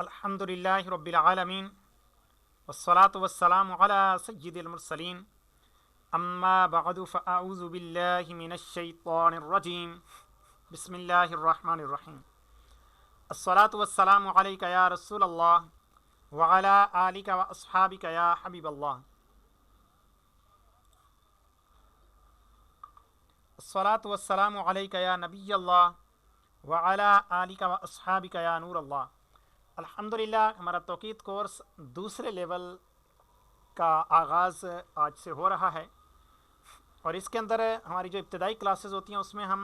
अल्हम्दुलिल्लाहि रब्बिल आलमीन वस्सलातु वस्सलामु अला सय्यिदिल मुरसलीन अम्मा बअदु फ़अऊज़ु बिल्लाहि मिनश शैतानिर रजीम बिस्मिल्लाहिर रहमानिर रहीम अस्सलातु वस्सलामु अलैका या रसूलल्लाह व अला आलिका व अस्हाबिका या हबीबल्लाह अस्सलातु वस्सलामु अलैका या नबियल्लाह व अला आलिका व अस्हाबिका या नूरल्लाह। अल्हम्दुलिल्लाह हमारा तौक़ीद कोर्स दूसरे लेवल का आगाज़ आज से हो रहा है और इसके अंदर हमारी जो इब्तदाई क्लासेस होती हैं उसमें हम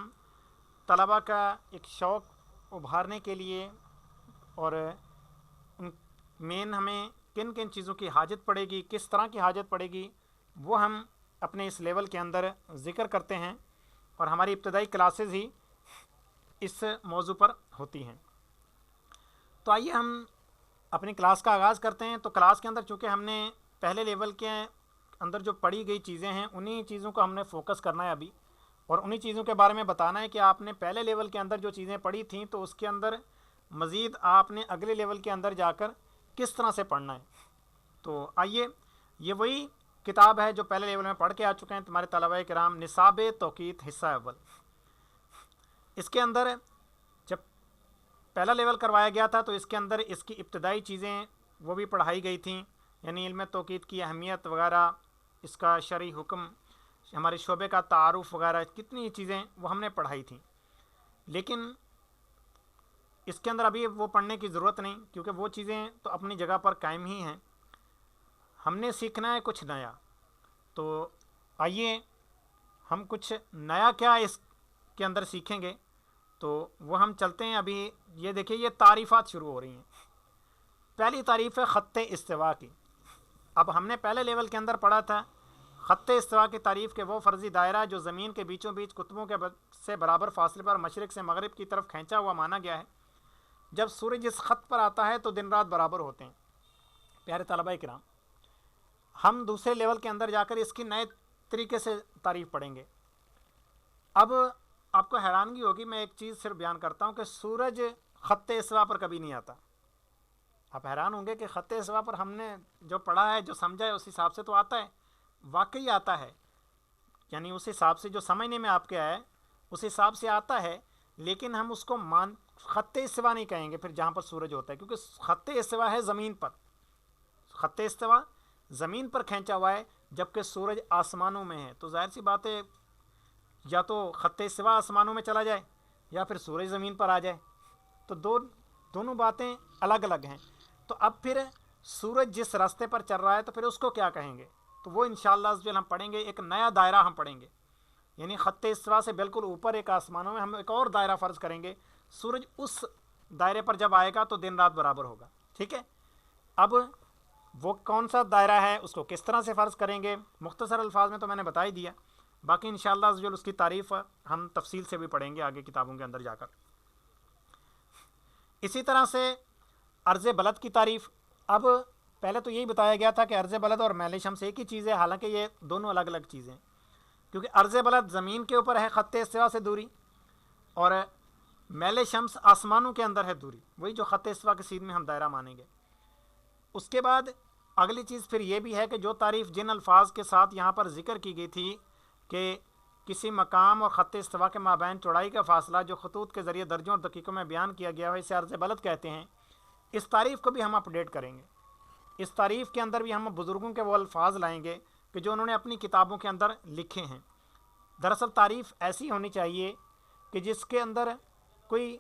तलबा का एक शौक़ उभारने के लिए और मेन हमें किन किन चीज़ों की हाजत पड़ेगी, किस तरह की हाजत पड़ेगी, वो हम अपने इस लेवल के अंदर ज़िक्र करते हैं और हमारी इब्तदाई क्लासेस ही इस मौजू पर होती हैं। तो आइए हम अपनी क्लास का आगाज़ करते हैं। तो क्लास के अंदर चूँकि हमने पहले लेवल के अंदर जो पढ़ी गई चीज़ें हैं उन्हीं चीज़ों को हमने फोकस करना है अभी, और उन्हीं चीज़ों के बारे में बताना है कि आपने पहले लेवल के अंदर जो चीज़ें पढ़ी थीं तो उसके अंदर मज़ीद आपने अगले लेवल के अंदर जाकर किस तरह से पढ़ना है। तो आइए, ये वही किताब है जो पहले लेवल में पढ़ के आ चुके हैं तुम्हारे तलबा किराम, निसाब तौक़ीत हिस्सा अव्वल। इसके अंदर जब पहला लेवल करवाया गया था तो इसके अंदर इसकी इब्तदाई चीज़ें वो भी पढ़ाई गई थी, यानी इल्म तौक़ीत की अहमियत वगैरह, इसका शरई हुक्म, हमारे शोबे का तारुफ़ वगैरह, कितनी चीज़ें वो हमने पढ़ाई थी। लेकिन इसके अंदर अभी वो पढ़ने की ज़रूरत नहीं, क्योंकि वो चीज़ें तो अपनी जगह पर कायम ही हैं। हमने सीखना है कुछ नया। तो आइए हम कुछ नया क्या इसके अंदर सीखेंगे, तो वो हम चलते हैं। अभी ये देखिए, ये तारीफ़ात शुरू हो रही हैं। पहली तारीफ़ है ख़त्ते इस्तिवा की। अब हमने पहले लेवल के अंदर पढ़ा था ख़त्ते इस्तिवा की तारीफ़ के वो फ़र्ज़ी दायरा जो ज़मीन के बीचों बीच कुतुबों के से बराबर फासले पर मशरिक़ से मगरिब की तरफ खींचा हुआ माना गया है। जब सूरज इस ख़त पर आता है तो दिन रात बराबर होते हैं। प्यारे तलबा किराम, हम दूसरे लेवल के अंदर जाकर इसकी नए तरीके से तारीफ़ पढ़ेंगे। अब आपको हैरानगी होगी, मैं एक चीज़ सिर्फ बयान करता हूँ कि सूरज ख़त्ते इस्तिवा पर कभी नहीं आता। आप हैरान होंगे कि ख़त्ते इस्तिवा पर हमने जो पढ़ा है, जो समझा है, उस हिसाब से तो आता है, वाकई आता है, यानी उस हिसाब से जो समझने में आपके आया उस हिसाब से आता है। लेकिन हम उसको ख़त्ते इस्तिवा नहीं कहेंगे फिर जहाँ पर सूरज होता है, क्योंकि ख़त्ते इस्तिवा है ज़मीन पर। ख़त्ते इस्तिवा ज़मीन पर खींचा हुआ है, जबकि सूरज आसमानों में है। तो जाहिर सी बात है, या तो ख़त्ते इस्तिवा आसमानों में चला जाए या फिर सूरज ज़मीन पर आ जाए। तो दोनों बातें अलग अलग हैं। तो अब फिर सूरज जिस रास्ते पर चल रहा है तो फिर उसको क्या कहेंगे, तो वो इंशाअल्लाह जो हम पढ़ेंगे, एक नया दायरा हम पढ़ेंगे। यानी ख़त्ते इस्तिवा से बिल्कुल ऊपर एक आसमानों में हम एक और दायरा फ़र्ज़ करेंगे। सूरज उस दायरे पर जब आएगा तो दिन रात बराबर होगा। ठीक है, अब वो कौन सा दायरा है, उसको किस तरह से फ़र्ज़ करेंगे, मुख्तसर अल्फाज में तो मैंने बता ही दिया। बाकी इंशाअल्लाह जो उसकी तारीफ़ हम तफसील से भी पढ़ेंगे आगे किताबों के अंदर जाकर। इसी तरह से अर्ज़ बलद की तारीफ़। अब पहले तो यही बताया गया था कि अर्ज़ बलद और मैल शम्स एक ही चीज़ है, हालांकि ये दोनों अलग अलग चीज़ें हैं। क्योंकि अर्ज़ बलद ज़मीन के ऊपर है ख़त्ते इस्तिवा से दूरी, और मैल शम्स आसमानों के अंदर है दूरी, वही जो ख़त्ते इस्तिवा के सीध में हम दायरा मानेंगे। उसके बाद अगली चीज़ फिर ये भी है कि जो तारीफ़ जिन अल्फाज के साथ यहाँ पर ज़िक्र की गई थी कि किसी मकाम और ख़त्ते इस्तिवा के माबैन चौड़ाई का फ़ासला जो खतूत के ज़रिए दर्जों और दकीकों में बयान किया गया है, इसे अर्ज़ बलद कहते हैं। इस तारीफ़ को भी हम अपडेट करेंगे। इस तारीफ़ के अंदर भी हम बुज़ुर्गों के वो अल्फाज लाएंगे कि जो उन्होंने अपनी किताबों के अंदर लिखे हैं। दरअसल तारीफ़ ऐसी होनी चाहिए कि जिसके अंदर कोई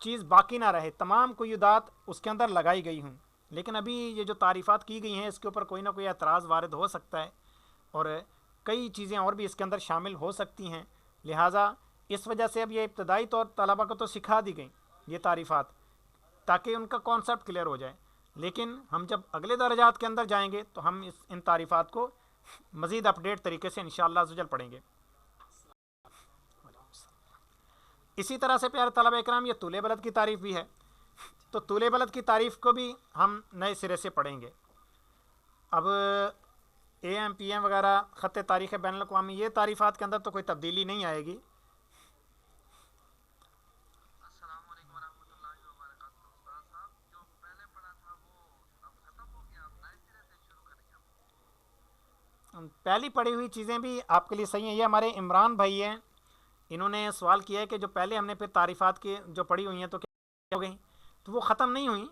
चीज़ बाकी ना रहे, तमाम कुय्युदात उसके अंदर लगाई गई हों। लेकिन अभी ये जो तारीफ़ात की गई हैं इसके ऊपर कोई ना कोई एतराज़ वारिद हो सकता है, और कई चीज़ें और भी इसके अंदर शामिल हो सकती हैं। लिहाजा इस वजह से अब ये इब्तदाई तौर तलबा को तो सिखा दी गई ये तारीफ़ात, ताकि उनका कॉन्सेप्ट क्लियर हो जाए। लेकिन हम जब अगले दर्जात के अंदर जाएंगे तो हम इन तारीफ़ात को मज़ीद अपडेट तरीके से इंशाअल्लाह अज़्ज़ व जल पढ़ेंगे। इसी तरह से प्यारे तलबा इकराम, ये तूले बलद की तारीफ़ भी है। तो तूले बलद की तारीफ़ को भी हम नए सिरे से पढ़ेंगे। अब AM PM वगैरह ख़त्ते तारीख़ बैनुल अक़वामी, ये तारीफ़ात के अंदर तो कोई तब्दीली नहीं आएगी। पहली पढ़ी हुई चीज़ें भी आपके लिए सही हैं। ये हमारे इमरान भाई हैं, इन्होंने सवाल किया है कि जो पहले हमने फिर तारीफ़ात की जो पढ़ी हुई हैं तो क्या हो गई, तो वो ख़त्म नहीं हुई,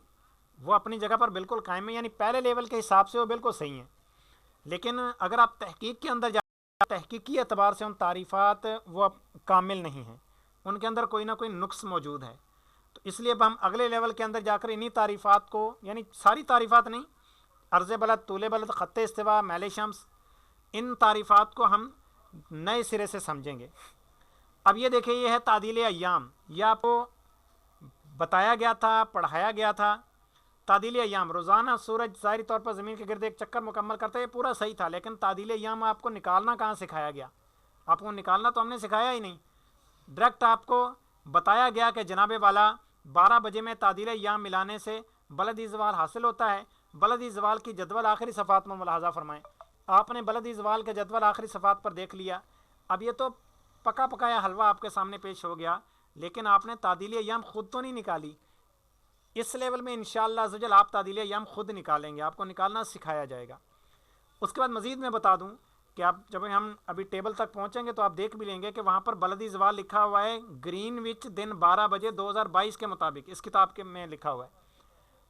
वो अपनी जगह पर बिल्कुल कायम है, यानी पहले लेवल के हिसाब से वो बिल्कुल सही हैं। लेकिन अगर आप तहकीक के अंदर तहकीकी एतबार से उन तारीफ़ात वो अब कामिल नहीं हैं, उनके अंदर कोई ना कोई नुक्स मौजूद है। तो इसलिए अब हम अगले लेवल के अंदर जाकर इन्हीं तारीफ़ात को, यानी सारी तारीफ़ात नहीं, अर्ज़ बलद, तूल बलद, ख़त्ते इस्तिवा, मैल शम्स, इन तारीफ़ात को हम नए सिरे से समझेंगे। अब ये देखिए, ये है तादील अय्याम, यह आपको बताया गया था, पढ़ाया गया था। तादील अय्याम, रोज़ाना सूरज ज़ाहिरी तौर पर ज़मीन के गिर्द एक चक्कर मुकम्मल करता है, ये पूरा सही था। लेकिन तादील अय्याम आपको निकालना कहाँ सिखाया गया? आपको निकालना तो हमने सिखाया ही नहीं, डायरेक्ट आपको बताया गया कि जनाब वाला 12 बजे में तादील अय्याम मिलाने से बलदी ज़वाल हासिल होता है। बलदी ज़वाल की जदवल आखिरी सफ़ात में मुलाहज़ा फरमाएँ। आपने बलदी ज़वाल के जदवल आखिरी सफ़ात पर देख लिया। अब ये तो पका पकाया हलवा आपके सामने पेश हो गया, लेकिन आपने तादील अय्याम ख़ुद तो नहीं निकाली। इस लेवल में इंशाअल्लाह अज़्ज़ व जल आप तादील अय्याम ख़ुद निकालेंगे, आपको निकालना सिखाया जाएगा। उसके बाद मज़ीद मैं बता दूं कि आप जब हम अभी टेबल तक पहुंचेंगे तो आप देख भी लेंगे कि वहाँ पर बलदी ज़वाल लिखा हुआ है ग्रीनविच दिन 12 बजे 2022 के मुताबिक, इस किताब के में लिखा हुआ है।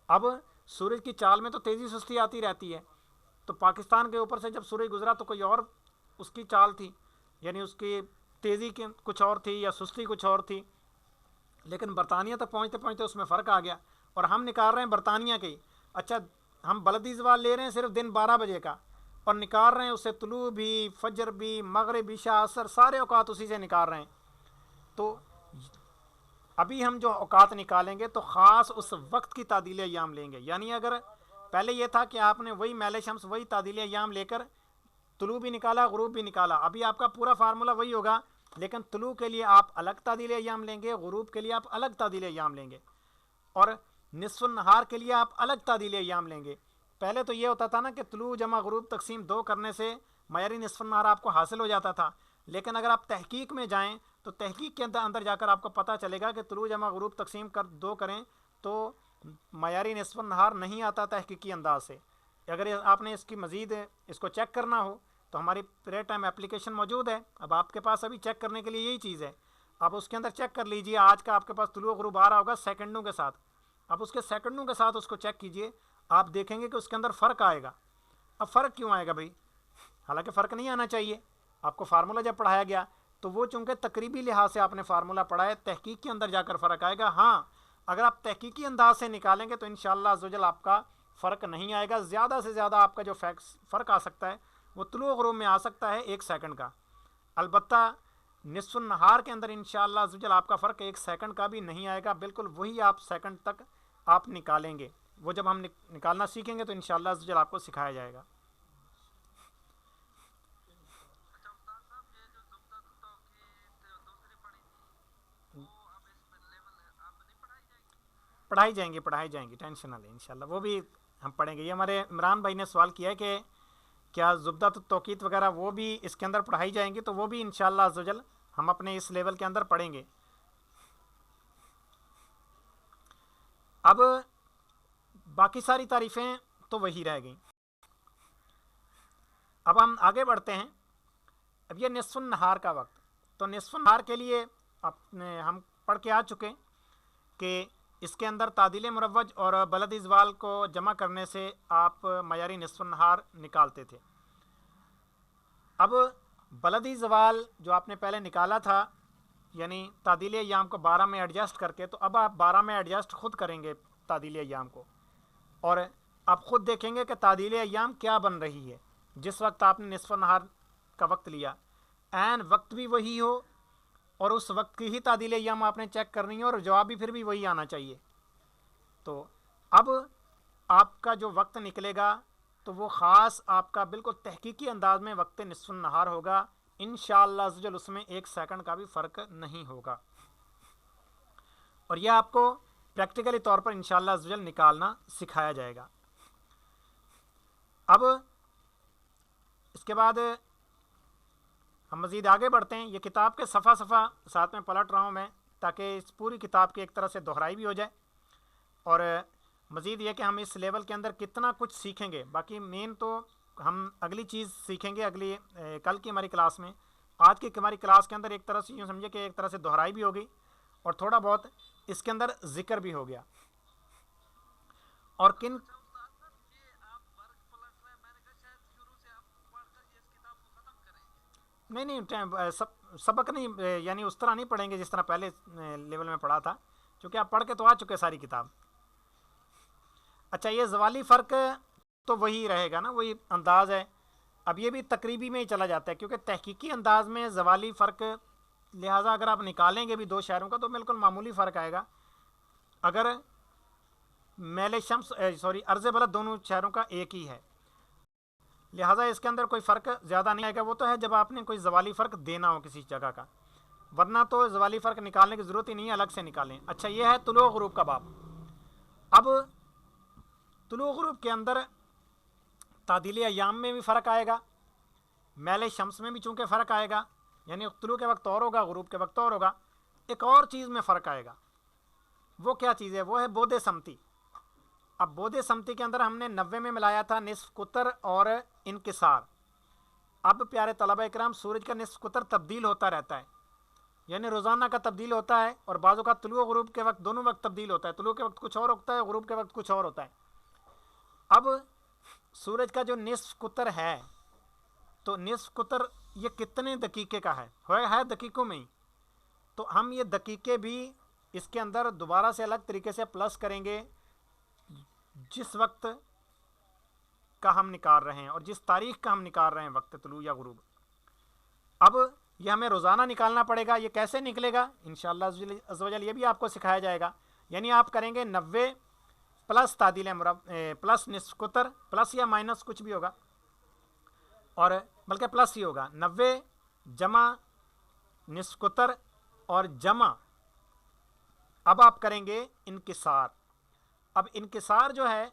अब सूरज की चाल में तो तेज़ी सुस्ती आती रहती है, तो पाकिस्तान के ऊपर से जब सूरज गुजरा तो कोई और उसकी चाल थी, यानी उसकी तेज़ी की कुछ और थी या सुस्ती कुछ और थी। लेकिन बरतानिया तक पहुँचते पहुँचते उसमें फ़र्क आ गया और हम निकाल रहे हैं बरतानिया के ही। अच्छा, हम बलदी ज़वाल ले रहे हैं सिर्फ दिन 12 बजे का और निकाल रहे हैं उससे तुलू भी, फजर भी, मगरिब, इशा, असर, सारे औकात उसी से निकाल रहे हैं। तो अभी हम जो औकात निकालेंगे तो ख़ास उस वक्त की तादील अय्याम लेंगे। यानी अगर पहले ये था कि आपने वही मैल शम्स, वही तादील अय्याम लेकर तुलू भी निकाला, गुरूब भी निकाला, अभी आपका पूरा फार्मूला वही होगा, लेकिन तुलू के लिए आप अलग तादील अय्याम लेंगे, गुरूब के लिए आप अलग तादील अय्याम लेंगे, और निस्फ़ुन नहार के लिए आप अलग तादील अय्याम लेंगे। पहले तो ये होता था ना कि तुलू जमा गुरूब तकसीम 2 करने से मयारी निस्फ़ुन नहार आपको हासिल हो जाता था। लेकिन अगर आप तहकीक में जाएँ तो तहकीक के अंदर जाकर आपको पता चलेगा कि तुलू जमा गुरूब तकसीम कर 2 करें तो मयारी निस्फ़ुन नहार नहीं आता तहकीकी अंदाज से। अगर आपने इसकी मज़ीद इसको चेक करना हो तो हमारी प्रे टाइम एप्लीकेशन मौजूद है। अब आपके पास अभी चेक करने के लिए यही चीज़ है, आप उसके अंदर चेक कर लीजिए। आज का आपके पास तुलू गुरूब आ रहा होगा सेकंडों के साथ, आप उसके सेकंडों के साथ उसको चेक कीजिए, आप देखेंगे कि उसके अंदर फ़र्क आएगा। अब फ़र्क क्यों आएगा भाई? हालांकि फ़र्क नहीं आना चाहिए, आपको फार्मूला जब पढ़ाया गया तो वो चूँकि तकरीबी लिहाज से आपने फार्मूला पढ़ा है, तहकीक के अंदर जाकर फ़र्क आएगा। हाँ, अगर आप तहकीकी अंदाज से निकालेंगे तो इंशाअल्लाह अज़्ज़ व जल आपका फ़र्क नहीं आएगा। ज़्यादा से ज़्यादा आपका जो फ़र्क आ सकता है वो तुलू गुरूब में आ सकता है 1 सेकंड का। अलबत्ता निस्फ़ुन नहार के अंदर इंशाअल्लाह अज़्ज़ व जल आपका फ़र्क 1 सेकंड का भी नहीं आएगा, बिल्कुल वही आप सेकंड तक आप निकालेंगे। वो जब हम निकालना सीखेंगे तो इंशाअल्लाह अज़्ज़ व जल आपको सिखाया जाएगा। पढ़ाई जाएंगी, टेंशन ना लें, इंशाल्लाह वो भी हम पढ़ेंगे। ये हमारे इमरान भाई ने सवाल किया है कि क्या ज़ुब्दत तौक़ीत वगैरह वो भी इसके अंदर पढ़ाई जाएंगी, तो वो भी इंशाअल्लाह अज़्ज़ व जल हम अपने इस लेवल के अंदर पढ़ेंगे। अब बाकी सारी तारीफ़ें तो वही रह गई। अब हम आगे बढ़ते हैं। अब ये निस्फ़ुन नहार का वक्त, तो निस्फ़ुन नहार के लिए अपने हम पढ़ के आ चुके कि इसके अंदर तादील मुरव्वज और बलद ज़वाल को जमा करने से आप मयारी निस्फ़ुन नहार निकालते थे। अब बलद ज़वाल जो आपने पहले निकाला था, यानी तादील अय्याम को 12 में एडजस्ट करके, तो अब आप 12 में एडजस्ट ख़ुद करेंगे तादील अय्याम को, और आप ख़ुद देखेंगे कि तादील अय्याम क्या बन रही है। जिस वक्त आपने निस्फ़ुन नहार का वक्त लिया, ऐन वक्त भी वही हो और उस वक्त की ही तादील अय्याम आपने चेक करनी है और जवाब भी फिर भी वही आना चाहिए। तो अब आपका जो वक्त निकलेगा तो वो ख़ास आपका बिल्कुल तहकीकी अंदाज में वक्त निस्फ़ुन नहार होगा। इंशाअल्लाह अज़्ज़ व जल उसमें 1 सेकंड का भी फ़र्क नहीं होगा, और यह आपको प्रैक्टिकली तौर पर इंशाअल्लाह अज़्ज़ व जल निकालना सिखाया जाएगा। अब इसके बाद हम मज़ीद आगे बढ़ते हैं। ये किताब के सफ़ा साथ में पलट रहा हूँ मैं, ताकि इस पूरी किताब की एक तरह से दोहराई भी हो जाए, और मज़ीद ये कि हम इस लेवल के अंदर कितना कुछ सीखेंगे। बाकी मेन तो ہم اگلی چیز سیکھیں گے اگلی کل کی ہماری کلاس میں. آج کی ہماری کلاس کے اندر ایک طرح سے یوں سمجھے کہ ایک طرح سے دہرائی بھی ہو گئی اور تھوڑا بہت اس کے اندر ذکر بھی ہو گیا. اور کن نہیں سبق نہیں یعنی اس طرح نہیں پڑھیں گے جس طرح پہلے لیول میں پڑھا تھا، چونکہ آپ پڑھ کے تو آ چکے ساری کتاب. اچھا یہ زوالی فرق تو وہی رہے گا نا، وہی انداز ہے. اب یہ بھی تقریبی میں ہی چلا جاتا ہے کیونکہ تحقیقی انداز میں زوالی فرق، لہٰذا اگر آپ نکالیں گے بھی دو شہروں کا تو بالکل معمولی فرق آئے گا. اگر میل شمس عرض بلد دونوں شہروں کا ایک ہی ہے، لہٰذا اس کے اندر کوئی فرق زیادہ نہیں آئے گا. وہ تو ہے جب آپ نے کوئی زوالی فرق دینا ہو کسی جگہ کا، ورنہ تو زوالی فرق نکالنے کی ضرورت ہی نہیں ہے، الگ سے نکالیں. اچھا یہ ہے طلوع غروب کا باب. اب طلوع غروب کے اندر تعدیل ایام میں بھی فرق آئے گا، میل شمس میں بھی چونکہ فرق آئے گا، یعنی طلوع کے وقت اور ہوگا، غروب کے وقت اور ہوگا. ایک اور چیز میں فرق آئے گا، وہ کیا چیز ہے؟ وہ ہے بود سمتی. اب بود سمتی کے اندر ہم نے 90 میں ملایا تھا نصف قطر اور انکسار. اب پیارے طلبہ اکرام سورج کا نصف قطر تبدیل ہوتا رہتا ہے، یعنی روزانہ کا تبدیل ہوتا ہے، اور بعض اوقات طلوع غروب کے وقت دونوں وقت تبدیل ہوتا ہے. طلوع کے وقت کچھ اور ہوتا ہے، غروب کے وقت کچھ اور ہوتا ہے. اب سورج کا جو نصف قطر ہے تو نصف قطر یہ کتنے دقیقے کا ہے دقیقوں میں ہی. تو ہم یہ دقیقے بھی اس کے اندر دوبارہ سے الگ طریقے سے پلس کریں گے جس وقت کا ہم نکال رہے ہیں اور جس تاریخ کا ہم نکال رہے ہیں وقت طلوع یا غروب. اب یہ ہمیں روزانہ نکالنا پڑے گا. یہ کیسے نکلے گا انشاءاللہ عز و جل یہ بھی آپ کو سکھایا جائے گا. یعنی آپ کریں گے 90 پلس تعدیل پلس نصف قطر، پلس یا مائنس کچھ بھی ہوگا، اور بلکہ پلس ہی ہوگا. 90 جمع نصف قطر اور جمع اب آپ کریں گے انکسار. اب انکسار جو ہے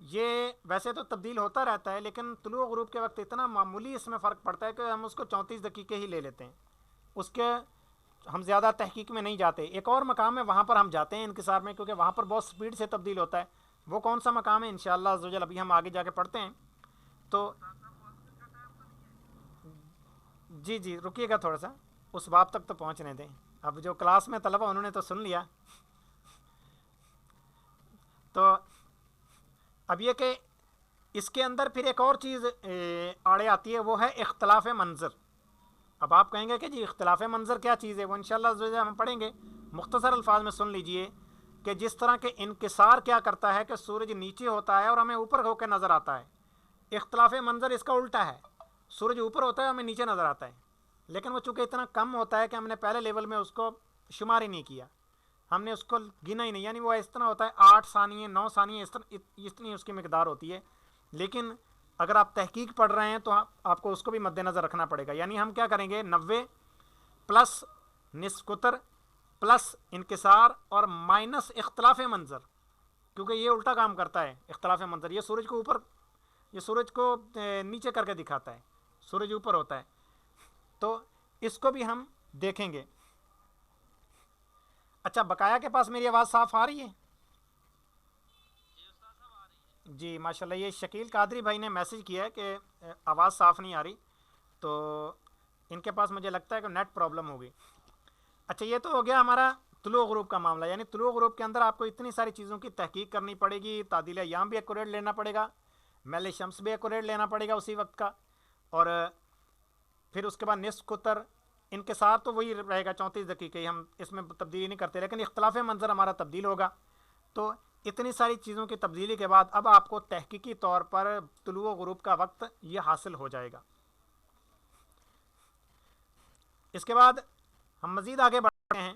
یہ ویسے تو تبدیل ہوتا رہتا ہے، لیکن طلوع غروب کے وقت اتنا معمولی اس میں فرق پڑتا ہے کہ ہم اس کو 34 دقیقے ہی لے لیتے ہیں. اس کے ہم زیادہ تحقیق میں نہیں جاتے. ایک اور مقام ہے وہاں پر ہم جاتے ہیں انکسار میں، کیونکہ وہاں پر بہت سپیڈ سے تبدیل ہوتا ہے. وہ کون سا مقام ہے انشاءاللہ عز و جل ابھی ہم آگے جا کے پڑھتے ہیں. تو جی رکیے گا تھوڑا سا، اس باب تک تو پہنچنے دیں. اب جو کلاس میں طلبہ انہوں نے تو سن لیا. تو اب یہ کہ اس کے اندر پھر ایک اور چیز آڑے آتی ہے، وہ ہے اختلاف منظر. اب آپ کہیں گے کہ جی اختلاف منظر کیا چیز ہے؟ وہ انشاءاللہ ہم پڑھیں گے. مختصر الفاظ میں سن لیجئے کہ جس طرح کے انکسار کیا کرتا ہے کہ سورج نیچے ہوتا ہے اور ہمیں اوپر ہو کے نظر آتا ہے، اختلاف منظر اس کا الٹا ہے. سورج اوپر ہوتا ہے، ہمیں نیچے نظر آتا ہے، لیکن وہ چونکہ اتنا کم ہوتا ہے کہ ہم نے پہلے لیول میں اس کو شمار ہی نہیں کیا، ہم نے اس کو گنا ہی نہیں. یعنی وہ اس طرح ہوتا ہے 8 ثانیے 9 ثانیے اتنی اس کی مقدار ہوتی ہے. لیکن اگر آپ تحقیق پڑھ رہے ہیں تو آپ کو اس کو بھی مد نظر رکھنا پڑے گا. یعنی ہم کیا کریں گے 90 پلس نصف قطر پلس انکسار اور مائنس اختلاف منظر، کیونکہ یہ الٹا کام کرتا ہے. اختلاف منظر یہ سورج کو اوپر، یہ سورج کو نیچے کر کے دکھاتا ہے، سورج اوپر ہوتا ہے. تو اس کو بھی ہم دیکھیں گے. اچھا بقایا کے پاس میری آواز صاف آ رہی ہے؟ جی ماشاءاللہ. یہ شکیل قادری بھائی نے میسج کیا ہے کہ آواز صاف نہیں آ رہی، تو ان کے پاس مجھے لگتا ہے کہ نیٹ پرابلم ہوگی. اچھا یہ تو ہو گیا ہمارا طلوع غروب کا معاملہ. یعنی طلوع غروب کے اندر آپ کو اتنی ساری چیزوں کی تحقیق کرنی پڑے گی. تعدیل ایام بھی ایکوریٹ لینا پڑے گا، میل شمس بھی ایکوریٹ لینا پڑے گا اسی وقت کا، اور پھر اس کے بعد نصف قطر. انکسار تو وہی رہے گا 34 دقیقے، ہم اس میں تبدیلی نہیں کرتے، لیکن اختلاف منظر ہمارا تبدیل ہوگا. تو اتنی ساری چیزوں کی تبدیلی کے بعد اب آپ کو تحقیقی طور پر طلوع غروب کا وقت یہ حاصل ہو جائے گا. اس کے بعد ہم مزید آگے بڑھتے ہیں.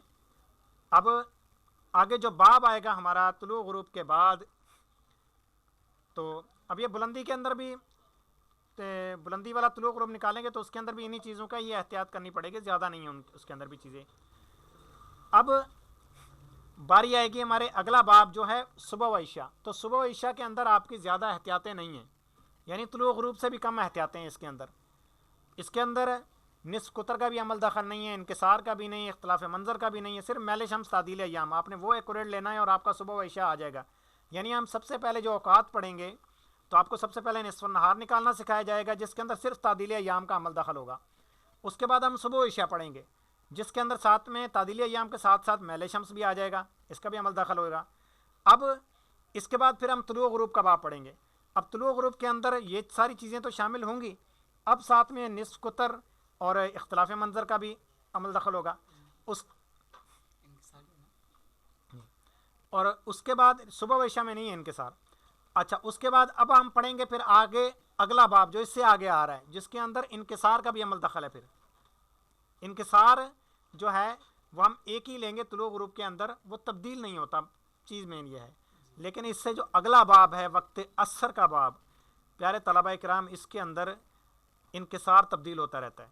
اب آگے جو باب آئے گا ہمارا طلوع غروب کے بعد، تو اب یہ بلندی کے اندر بھی بلندی والا طلوع غروب نکالیں گے تو اس کے اندر بھی انہی چیزوں کا ہی احتیاط کرنی پڑے گی، زیادہ نہیں ہیں اس کے اندر بھی چیزیں. اب باری آئے گی ہمارے اگلا باب جو ہے صبح و عشاء. تو صبح و عشاء کے اندر آپ کی زیادہ احتیاطیں نہیں ہیں، یعنی طلوع غروب سے بھی کم احتیاطیں ہیں اس کے اندر. اس کے اندر نصف قطر کا بھی عمل دخل نہیں ہے، انکسار کا بھی نہیں، اختلاف منظر کا بھی نہیں ہے، صرف میل شمس تعدیل ایام آپ نے وہ ایکوریٹ لینا ہے اور آپ کا صبح و عشاء آ جائے گا. یعنی ہم سب سے پہلے جو اوقات پڑھیں گے تو آپ کو سب سے پہلے نصف النہار نکالنا سکھایا جائے گا جس کے اندر صرف تعدیل ایام کا عمل دخل ہوگا. اس کے بعد ہم صبح و عشاء پڑھیں گے جس کے اندر ساتھ میں تعدیل ایام کے ساتھ ساتھ میل شمس بھی آ جائے گا, اس کا بھی عمل دخل ہوگا. اب اس کے بعد پھر ہم طلوع غروب کا باب پڑھیں گے. اب طلوع غروب کے اندر یہ ساری چیزیں تو شامل ہوں گی, اب ساتھ میں نصف قطر اور اختلاف منظر کا بھی عمل دخل ہوگا. اس کے بعد صبح و عشاء میں نہیں ہے انکسار. اچھا, اس کے بعد اب ہم پڑھیں گے پھر آگے اگلا باب جو اس سے آگے آ رہا ہے جس کے اندر انکسار کا بھی عمل دخل ہے. پھر انکسار جو ہے وہ ہم ایک ہی لیں گے طلوع غروب کے اندر, وہ تبدیل نہیں ہوتا, چیز مین یہ ہے. لیکن اس سے جو اگلا باب ہے وقت عصر کا باب, پیارے طلبہ کرام, اس کے اندر انکسار تبدیل ہوتا رہتا ہے.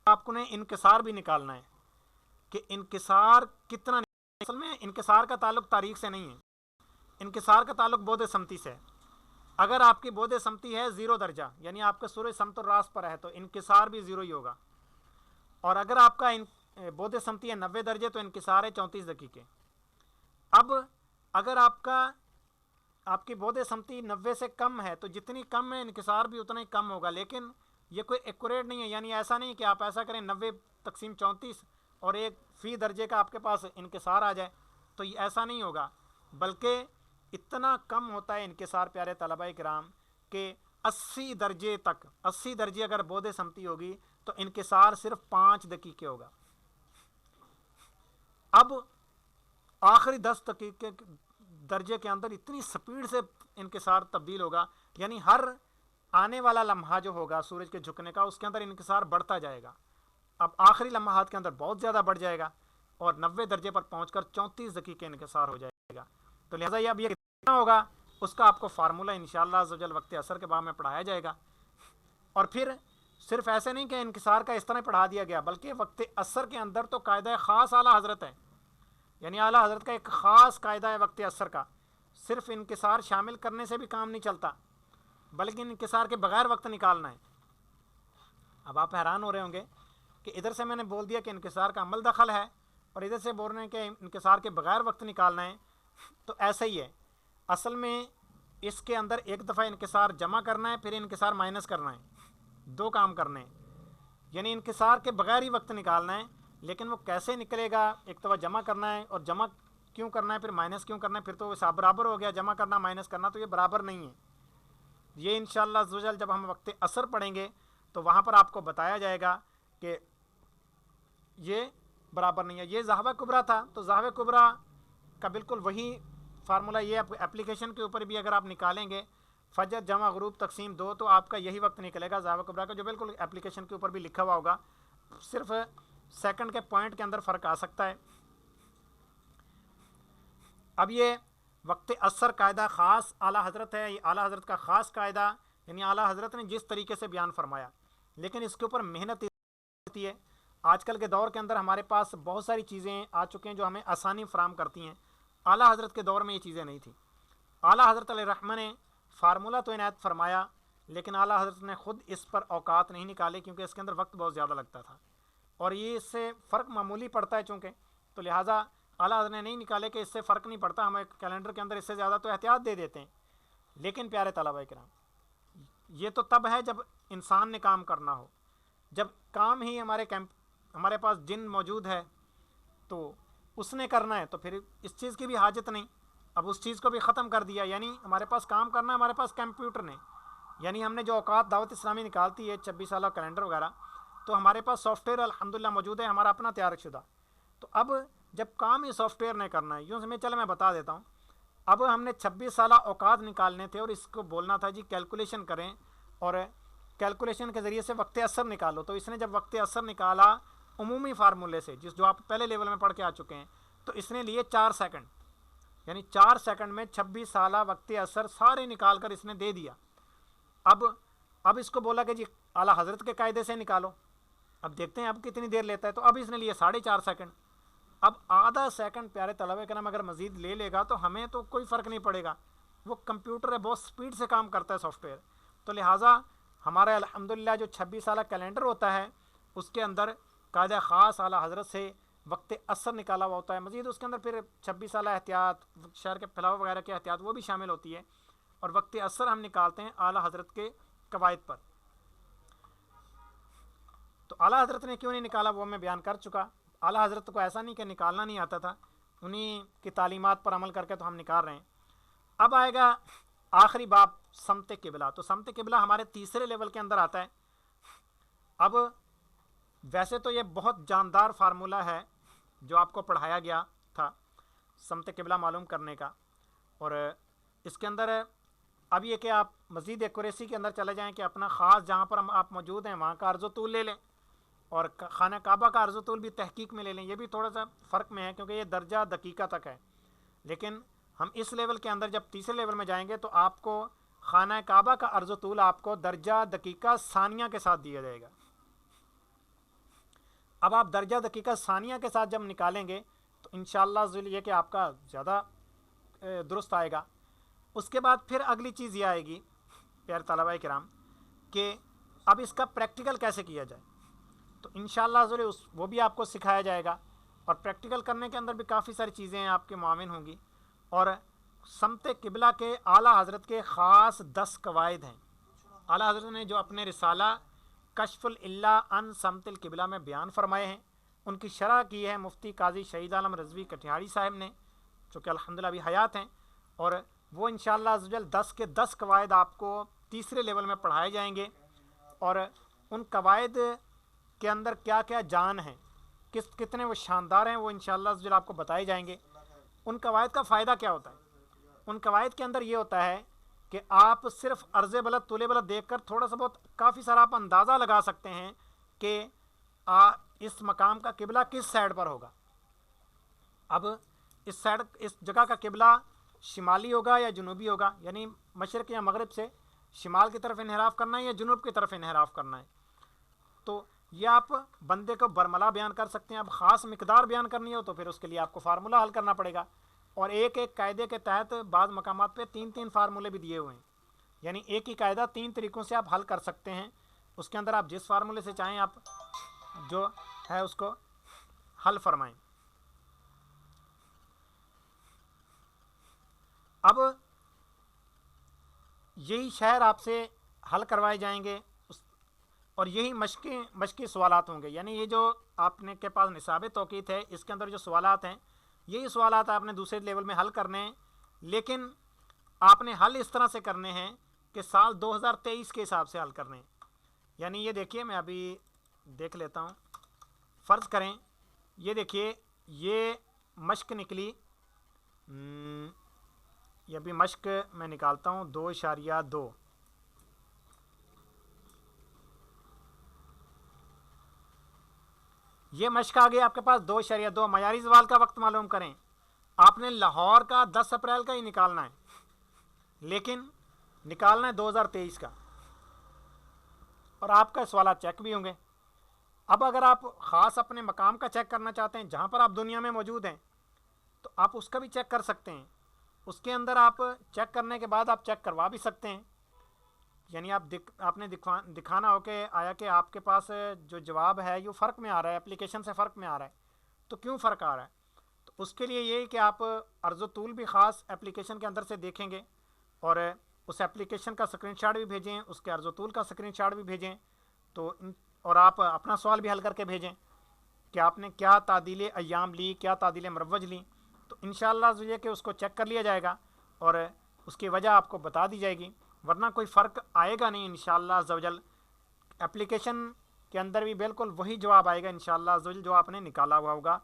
آپ کو نے انکسار بھی نکالنا ہے کہ انکسار کتنا. اصل میں انکسار کا تعلق تاریخ سے نہیں ہے, انکسار کا تعلق بعد سمتی سے ہے. اگر آپ کی بعد سمتی ہے 0 درجہ یعنی آپ کا سورج سمت الراس پر ہے تو انکسار بھی 0 ہی ہوگا. اور اگر آپ کا بعد سمتی ہے 90 درجے تو انکسار ہے 34 دقیقے. اب اگر آپ کی بعد سمتی 90 سے کم ہے تو جتنی کم ہے انکسار بھی اتنا ہی کم ہوگا. لیکن یہ کوئی ایکوریٹ نہیں ہے, یعنی ایسا نہیں کہ آپ ایسا کریں 90/34 اور ایک فی درجے کا آپ کے پاس انکسار آ جائے, تو یہ ایسا نہیں ہوگا. بلکہ اتنا کم ہوتا ہے انکسار پیارے طلبہ کرام کہ 80 درجے تک, 80 درجے اگر بعد سمتی ہوگی تو انکسار صرف 5 دقیقے ہوگا. اب آخری 10 دقیقے درجے کے اندر اتنی سپیڈ سے انکسار تبدیل ہوگا, یعنی ہر آنے والا لمحہ جو ہوگا سورج کے جھکنے کا اس کے اندر انکسار بڑھتا جائے گا. اب آخری لمحات کے اندر بہت زیادہ بڑھ جائے گا اور 90 درجے پر پہنچ کر 34 دقیقے انکسار ہو جائے گا. تو لہٰذا یہ اب یہ کتنا ہوگا اس کا آپ کو فارمولہ انشاءاللہ عزوجل وقت عصر کے باب میں پڑھایا جائے گا. اور پھر صرف ایسے نہیں کہ انکسار کا اس طرح پڑھا دیا گیا, بلکہ وقت عصر کے اندر تو قاعدہ خاص اعلیٰ حضرت ہے, یعنی اعلیٰ حضرت کا ایک خاص قاعدہ ہے وقت عصر کا. صرف انکسار شامل کرنے سے بھی کام نہیں چلتا بلکہ انکسار کے بغیر وقت نکالنا ہے. اب آپ حیران ہو رہے ہوں گے کہ ادھر سے میں نے بول دیا کہ انکسار کا عمل دخل ہے اور ادھر سے بول رہے ہیں کہ انکسار کے بغیر وقت نکالنا ہے. تو ایسا ہی ہے, اصل میں اس کے اندر ایک دفعہ انکسار جمع کرنا ہے پھر انکسار مائنس کرنا ہے, 2 کام کرنے ہیں. یعنی انکسار کے بغیر ہی وقت نکالنا ہے, لیکن وہ کیسے نکلے گا, ایک دفعہ جمع کرنا ہے اور جمع کیوں کرنا ہے پھر مائنس کیوں کرنا ہے, پھر تو وہ برابر ہو گیا, جمع کرنا مائنس کرنا تو یہ برابر نہیں ہے. یہ انشاءاللہ عزوجل جب ہم وقت عصر پڑھیں گے تو وہاں پر آپ کو بتایا جائے گا کہ یہ برابر نہیں ہے. یہ زاویہ کبریٰ تھا تو زاویہ کبریٰ کا بالکل وہی فارمولہ یہ اپلیکیشن کے اوپر بھی اگر آپ نکالیں گے فجر جمع غروب تقسیم 2 تو آپ کا یہی وقت نکلے گا زاویہ کبریٰ کا, جو بالکل اپلیکیشن کے اوپر بھی لکھا ہوا ہوگا. صرف سیکنڈ کے پوائنٹ کے اندر فرق آ سکتا ہے. اب یہ وقت عصر قاعدہ خاص اعلیٰ حضرت ہے, یہ اعلیٰ حضرت کا خاص قاعدہ, یعنی اعلیٰ حضرت نے جس طریقے سے بیان فرمایا, لیکن اس کے اوپر محنت ہوتی ہے. آج کل کے دور کے اندر ہمارے پاس بہت ساری چیزیں آ چکی ہیں جو ہمیں آسانی فراہم کرتی ہیں. اعلیٰ حضرت کے دور میں یہ چیزیں نہیں تھیں. اعلیٰ حضرت علیہ الرحمہ نے فارمولہ تو عنایت فرمایا لیکن اعلیٰ حضرت نے خود اس پر اوقات نہیں نکالے کیونکہ اس کے اندر وقت بہت زیادہ لگتا تھا اور یہ اس سے فرق معمولی پڑتا ہے چونکہ, تو لہٰذا اعلیٰ حضرت نے نہیں نکالے کہ اس سے فرق نہیں پڑتا, ہمیں کیلنڈر کے اندر اس سے زیادہ تو احتیاط دے دیتے ہیں. لیکن پیارے طلبہ کرام یہ تو تب ہے جب انسان نے کام کرنا ہو, جب کام ہی ہمارے پاس جن موجود ہے تو اس نے کرنا ہے تو پھر اس چیز کی بھی حاجت نہیں. اب اس چیز کو بھی ختم کر دیا, یعنی ہمارے پاس کام کرنا ہے ہمارے پاس کمپیوٹر نے, یعنی ہم نے جو اوقات دعوت اسلامی نکالتی ہے 26 سالہ کیلنڈر وغیرہ, تو ہمارے پاس سافٹ ویئر الحمدللہ موجود ہے ہمارا اپنا تیار شدہ. تو اب جب کام ہی سافٹ ویئر نے کرنا ہے, یوں سے میں بتا دیتا ہوں. اب ہم نے 26 سالہ اوقات نکالنے تھے اور اس کو بولنا تھا جی کیلکولیشن کریں اور کیلکولیشن کے ذریعے سے وقت عصر نکالو. تو اس نے جب وقت عصر نکالا عمومی فارمولے سے جو آپ پہلے لیول میں پڑھ کے آ چکے ہیں, تو اس نے لیے 4 سیکنڈ, یعنی 4 سیکنڈ میں 26 سالہ وقت عصر سارے نکال کر اس نے دے دیا. اب اس کو بولا کہ جی اعلیٰ حضرت کے قاعدے سے نکالو, اب دیکھتے ہیں اب کتنی دیر لیتا ہے. تو اب اس نے لیے 4.5 سیکنڈ. اب آدھا سیکنڈ پیارے طلبہ کرام اگر مزید لے گا تو ہمیں تو کوئی فرق نہیں پڑے گا, وہ کمپیوٹر ہے بہت سپیڈ سے کام کرتا ہے سافٹ ویئر. تو لہٰذا ہمارا الحمدللہ جو 26 سالہ کیلنڈر ہوتا ہے اس کے اندر قاعدہ خاص اعلیٰ حضرت سے وقت عصر نکالا ہوا ہوتا ہے. مزید اس کے اندر پھر 26 سالہ احتیاط, شہر کے پھیلاؤ وغیرہ کی احتیاط وہ بھی شامل ہوتی ہے. اور وقت اثر ہم نکالتے ہیں اعلیٰ حضرت کے قواعد پر. تو اعلیٰ حضرت نے کیوں نہیں نکالا وہ میں بیان کر چکا. اعلیٰ حضرت کو ایسا نہیں کہ نکالنا نہیں آتا تھا, انہیں کی تعلیمات پر عمل کر کے تو ہم نکال رہے ہیں. اب آئے گا آخری باب سمت قبلہ. تو سمت قبلہ ہمارے تیسرے لیول کے اندر آتا ہے. اب ویسے تو یہ بہت جاندار فارمولہ ہے جو آپ کو پڑھایا گیا تھا سمت قبلہ معلوم کرنے کا, اور اس کے اندر اب یہ کہ آپ مزید ایکوریسی کے اندر چلے جائیں کہ اپنا خاص جہاں پر آپ موجود ہیں وہاں کا عرض و طول لے لیں, اور خانہ کعبہ کا عرض و طول بھی تحقیق میں لے لیں. یہ بھی تھوڑا سا فرق میں ہے کیونکہ یہ درجہ دقیقہ تک ہے, لیکن ہم اس لیول کے اندر جب تیسرے لیول میں جائیں گے تو آپ کو خانہ کعبہ کا عرض و طول آپ کو درجہ دقیقہ ثانیہ کے ساتھ دیا جائے گا. اب آپ درجہ دقیقہ ثانیہ کے ساتھ جب نکالیں گے تو انشاءاللہ ذل یہ کہ آپ کا زیادہ درست آئے گا. اس کے بعد پھر اگلی چیز یہ آئے گی پیارے طلباء کرام کہ اب اس کا پریکٹیکل کیسے کیا جائے. تو انشاءاللہ ذل وہ بھی آپ کو سکھایا جائے گا, اور پریکٹیکل کرنے کے اندر بھی کافی ساری چیزیں آپ کے معاون ہوں گی. اور سمت قبلہ کے اعلیٰ حضرت کے خاص 10 قواعد ہیں. اعلیٰ حضرت نے جو اپنے رسالہ کشف العلہ عن سمت القبلہ میں بیان فرمائے ہیں, ان کی شرح کی ہے مفتی قاضی شہید عالم رضوی کٹیہاڑی صاحب نے, جو کہ الحمدللہ ابھی حیات ہیں. اور وہ انشاءاللہ عز و جل 10 کے 10 قواعد آپ کو تیسرے لیول میں پڑھائے جائیں گے, اور ان قواعد کے اندر کیا کیا جان ہیں, کتنے وہ شاندار ہیں, وہ انشاءاللہ عز و جل آپ کو بتائے جائیں گے. ان قواعد کا فائدہ کیا ہوتا ہے؟ ان قواعد کے اندر یہ ہوتا ہے کہ آپ صرف عرض بلد طول بلد دیکھ کر تھوڑا سا بہت کافی سارا آپ اندازہ لگا سکتے ہیں کہ اس مقام کا قبلہ کس سائڈ پر ہوگا. اب اس جگہ کا قبلہ شمالی ہوگا یا جنوبی ہوگا, یعنی مشرق یا مغرب سے شمال کی طرف انحراف کرنا ہے یا جنوب کی طرف انحراف کرنا ہے. تو یہ آپ بندے کو برملا بیان کر سکتے ہیں. اب خاص مقدار بیان کرنی ہو تو پھر اس کے لیے آپ کو فارمولہ حل کرنا پڑے گا, اور ایک ایک قاعدے کے تحت بعض مقامات پہ 3 فارمولے بھی دیے ہوئے ہیں, یعنی ایک ہی قاعدہ 3 طریقوں سے آپ حل کر سکتے ہیں. اس کے اندر آپ جس فارمولے سے چاہیں آپ جو ہے اس کو حل فرمائیں. اب یہی شہر آپ سے حل کروائے جائیں گے, اور یہی مشقی سوالات ہوں گے. یعنی یہ جو آپ نے کے پاس نصاب توقیت ہے اس کے اندر جو سوالات ہیں یہی سوالات آپ نے دوسرے لیول میں حل کرنے ہیں, لیکن آپ نے حل اس طرح سے کرنے ہیں کہ سال 2023 کے حساب سے حل کرنے ہیں. یعنی یہ دیکھیے میں ابھی دیکھ لیتا ہوں, فرض کریں یہ دیکھیے یہ مشق نکلی, یہ بھی مشق میں نکالتا ہوں 2.2. یہ مشق آ گئی آپ کے پاس 2.2. معیاری زوال کا وقت معلوم کریں. آپ نے لاہور کا 10 اپریل کا ہی نکالنا ہے, لیکن نکالنا ہے 2023 کا, اور آپ کا سوالات چیک بھی ہوں گے. اب اگر آپ خاص اپنے مقام کا چیک کرنا چاہتے ہیں جہاں پر آپ دنیا میں موجود ہیں تو آپ اس کا بھی چیک کر سکتے ہیں. اس کے اندر آپ چیک کرنے کے بعد آپ چیک کروا بھی سکتے ہیں. یعنی آپ نے دکھانا ہو کہ آیا کہ آپ کے پاس جو جواب ہے یہ فرق میں آ رہا ہے, اپلیکیشن سے فرق میں آ رہا ہے, تو کیوں فرق آ رہا ہے. تو اس کے لیے یہ کہ آپ عرض و طول بھی خاص اپلیکیشن کے اندر سے دیکھیں گے, اور اس اپلیکیشن کا اسکرین شاٹ بھی بھیجیں, اس کے عرض و طول کا اسکرین شاٹ بھی بھیجیں, تو اور آپ اپنا سوال بھی حل کر کے بھیجیں کہ آپ نے کیا تعدیل ایام لی, کیا تعدیل مروج لی. تو انشاءاللہ یہ کہ اس کو چیک کر لیا جائے گا اور اس کی وجہ آپ کو بتا دی جائے گی, ورنہ کوئی فرق آئے گا نہیں انشاءاللہ عز و جل. اپلیکیشن کے اندر بھی بالکل وہی جواب آئے گا انشاءاللہ عز و جل جو آپ نے نکالا ہوا ہوگا,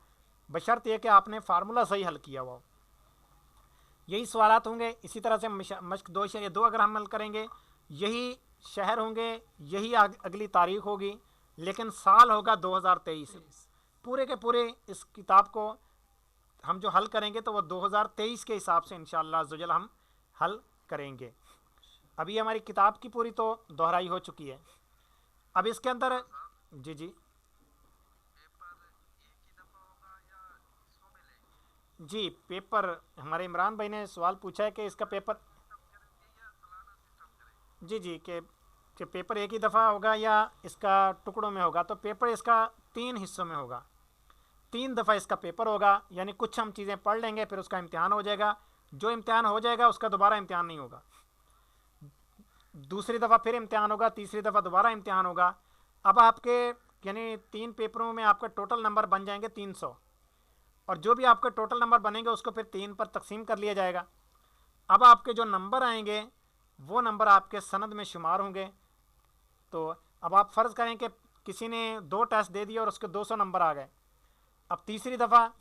بشرط یہ کہ آپ نے فارمولہ صحیح حل کیا ہوا ہو. یہی سوالات ہوں گے. اسی طرح سے مشق 2.2 اگر ہم حل کریں گے یہی شہر ہوں گے, یہی اگلی تاریخ ہوگی, لیکن سال ہوگا 2023. پورے کے پورے اس کتاب کو ہم جو حل کریں گے تو وہ 2023 کے حساب سے انشاءاللہ عز و جل ہم حل کریں گے. ابھی ہماری کتاب کی پوری تو دہرائی ہو چکی ہے. اب اس کے اندر جی پیپر ہمارے عمران بھائی نے سوال پوچھا ہے کہ اس کا پیپر جی کہ پیپر ایک ہی دفعہ ہوگا یا اس کا ٹکڑوں میں ہوگا. تو پیپر اس کا 3 حصوں میں ہوگا, 3 دفعہ اس کا پیپر ہوگا. یعنی کچھ ہم چیزیں پڑھ لیں گے پھر اس کا امتحان ہو جائے گا, جو امتحان ہو جائے گا اس کا دوبارہ امتحان نہیں ہوگا. दूसरी दफ़ा फिर इम्तिहान होगा, तीसरी दफ़ा दोबारा इम्तिहान होगा। अब आपके यानी 3 पेपरों में आपका टोटल नंबर बन जाएंगे 300, और जो भी आपके टोटल नंबर बनेंगे उसको फिर 3 पर तकसीम कर लिया जाएगा। अब आपके जो नंबर आएंगे वो नंबर आपके सनद में शुमार होंगे। तो अब आप फ़र्ज़ करें कि किसी ने 2 टेस्ट दे दिए और उसके 200 नंबर आ गए। अब तीसरी दफ़ा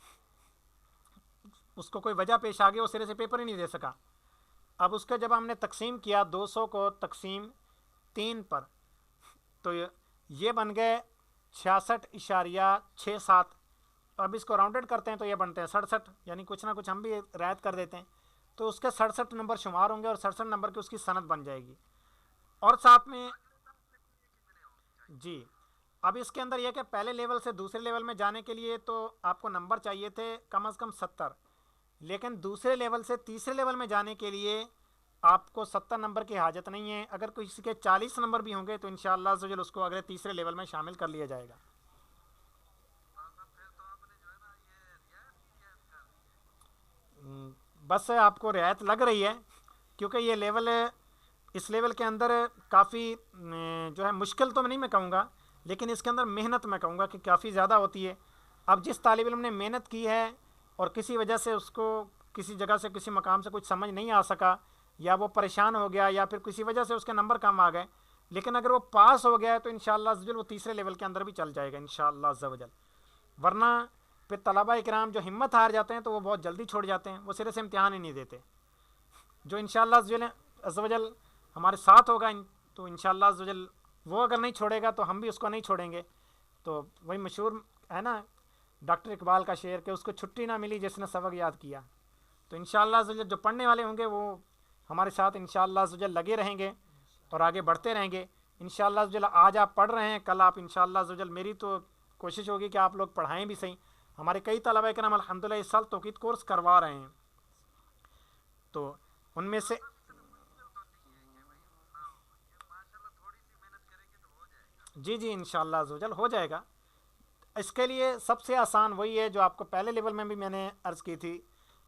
उसको कोई वजह पेश आ गई, वो सिरे से पेपर ही नहीं दे सका। अब उसका जब हमने तकसीम किया 200 को तकसीम 3 पर, तो ये बन गए 66.67। अब इसको राउंडेड करते हैं तो ये बनते हैं 67, यानी कुछ ना कुछ हम भी रैद कर देते हैं। तो उसके 67 नंबर शुमार होंगे और 67 नंबर की उसकी सनद बन जाएगी। और साथ में जी, अब इसके अंदर यह कि पहले लेवल से दूसरे लेवल में जाने के लिए तो आपको नंबर चाहिए थे कम अज़ कम 70, लेकिन दूसरे लेवल से तीसरे लेवल में जाने के लिए आपको 70 नंबर की हाजत नहीं है। अगर किसी के 40 नंबर भी होंगे तो इंशाअल्लाह अज़्ज़ व जल उसको अगले तीसरे लेवल में शामिल कर लिया जाएगा। बस आपको रियायत लग रही है, क्योंकि ये लेवल इस लेवल के अंदर काफ़ी जो है मुश्किल तो नहीं मैं कहूँगा, लेकिन इसके अंदर मेहनत मैं कहूँगा कि काफ़ी ज़्यादा होती है। अब जिस तालिब इल्म ने मेहनत की है और किसी वजह से उसको किसी जगह से किसी मकाम से कुछ समझ नहीं आ सका, या वो परेशान हो गया, या फिर किसी वजह से उसके नंबर कम आ गए, लेकिन अगर वो पास हो गया है तो इंशाअल्लाह अज़्ज़ व जल वो तीसरे लेवल के अंदर भी चल जाएगा इंशाअल्लाह अज़्ज़ व जल। वरना फिर तलबा इकराम जो हिम्मत हार जाते हैं तो वो बहुत जल्दी छोड़ जाते हैं, वो सिरे से इम्तिहान ही नहीं देते। जो इंशाअल्लाह अज़्ज़ व जल हमारे साथ होगा तो इंशाअल्लाह अज़्ज़ व जल वो अगर नहीं छोड़ेगा तो हम भी उसको नहीं छोड़ेंगे। तो वही मशहूर है ना डॉक्टर इकबाल का शेर, कि उसको छुट्टी ना मिली जिसने सबक याद किया। तो इंशाअल्लाह अज़्ज़ व जल जो पढ़ने वाले होंगे वो हमारे साथ इंशाअल्लाह अज़्ज़ व जल लगे रहेंगे और आगे बढ़ते रहेंगे इंशाअल्लाह अज़्ज़ व जल। आज आप पढ़ रहे हैं, कल आप इंशाअल्लाह अज़्ज़ व जल, मेरी तो कोशिश होगी कि आप लोग पढ़ाएँ भी सही। हमारे कई तलबा करम अल्हम्दुलिल्लाह इस साल तौक़ीद कोर्स करवा रहे हैं, तो उनमें से जी जी इंशाअल्लाह अज़्ज़ व जल हो जाएगा। इसके लिए सबसे आसान वही है जो आपको पहले लेवल में भी मैंने अर्ज़ की थी,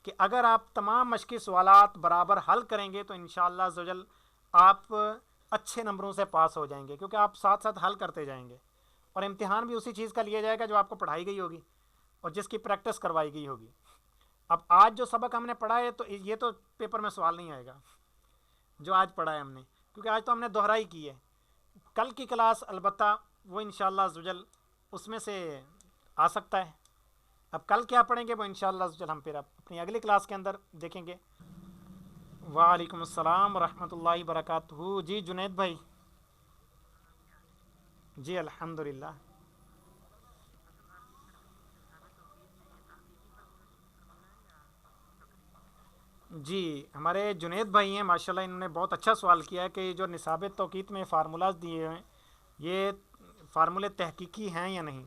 कि अगर आप तमाम मश्की सवालात बराबर हल करेंगे तो इंशाअल्लाह अज़्ज़ व जल आप अच्छे नंबरों से पास हो जाएंगे, क्योंकि आप साथ साथ हल करते जाएंगे और इम्तिहान भी उसी चीज़ का लिया जाएगा जो आपको पढ़ाई गई होगी और जिसकी प्रैक्टिस करवाई गई होगी। अब आज जो सबक हमने पढ़ा है तो ये तो पेपर में सवाल नहीं आएगा जो आज पढ़ा है हमने, क्योंकि आज तो हमने दोहराई की है। कल की क्लास अलबत्ता वो इंशाअल्लाह अज़्ज़ व जल उसमें से आ सकता है। अब कल क्या पढ़ेंगे वो इंशाअल्लाह अज़्ज़ व जल हम फिर अपनी अगली क्लास के अंदर देखेंगे। वालेकुम अस्सलाम व रहमतुल्लाहि व बरकातुहू। जी जुनैद भाई। जी अल्हम्दुलिल्लाह। जी हमारे जुनैद भाई हैं माशाल्लाह, इन्होंने बहुत अच्छा सवाल किया है कि जो निसाब तौक़ीत में फ़ार्मूलाज दिए हैं ये फ़ार्मूले तहकीकी हैं या नहीं।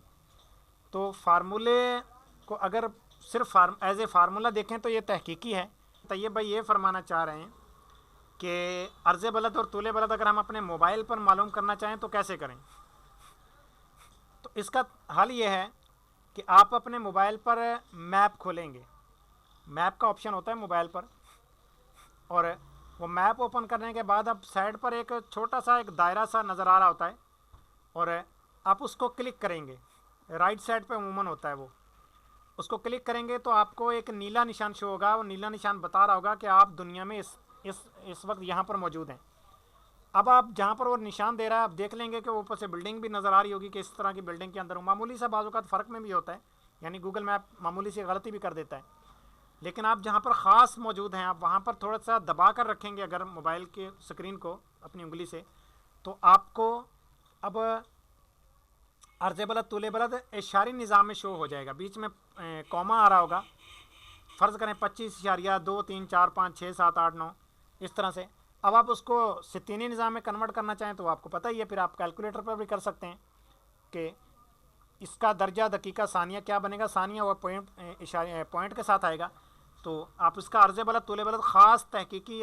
तो फ़ार्मूले को अगर सिर्फ एज ए फ़ार्मूला देखें तो ये तहकीकी है। तैयब भाई ये फरमाना चाह रहे हैं कि अर्ज़ बलद और तूल बलद अगर हम अपने मोबाइल पर मालूम करना चाहें तो कैसे करें। तो इसका हल ये है कि आप अपने मोबाइल पर मैप खोलेंगे, मैप का ऑप्शन होता है मोबाइल पर, और वो मैप ओपन करने के बाद अब साइड पर एक छोटा सा एक दायरा सा नज़र आ रहा होता है, और आप उसको क्लिक करेंगे। राइट साइड पे अमूमन होता है वो, उसको क्लिक करेंगे तो आपको एक नीला निशान शो होगा। वो नीला निशान बता रहा होगा कि आप दुनिया में इस वक्त यहाँ पर मौजूद हैं। अब आप जहाँ पर वो निशान दे रहा है आप देख लेंगे कि ऊपर से बिल्डिंग भी नज़र आ रही होगी कि इस तरह की बिल्डिंग के अंदर हूँ। मामूली सा बाज़ औक़ात फ़र्क में भी होता है, यानी गूगल मैप मामूली सी गलती भी कर देता है, लेकिन आप जहाँ पर ख़ास मौजूद हैं आप वहाँ पर थोड़ा सा दबा कर रखेंगे अगर मोबाइल के स्क्रीन को अपनी उंगली से, तो आपको अब अर्ज़ बलद तूल बलद इशारी निज़ाम में शो हो जाएगा। बीच में कॉमा आ रहा होगा, फ़र्ज़ करें 25.2 3 4 5 6 7 8 9 इस तरह से। अब आप उसको सितीनी निज़ाम में कन्वर्ट करना चाहें तो आपको पता ही है, फिर आप कैलकुलेटर पर भी कर सकते हैं कि इसका दर्जा दकीका सानिया क्या बनेगा। सानिया और पॉइंट इशारे पॉइंट के साथ आएगा। तो आप इसका अर्ज़ बलद तूल बलद ख़ास तहकीकी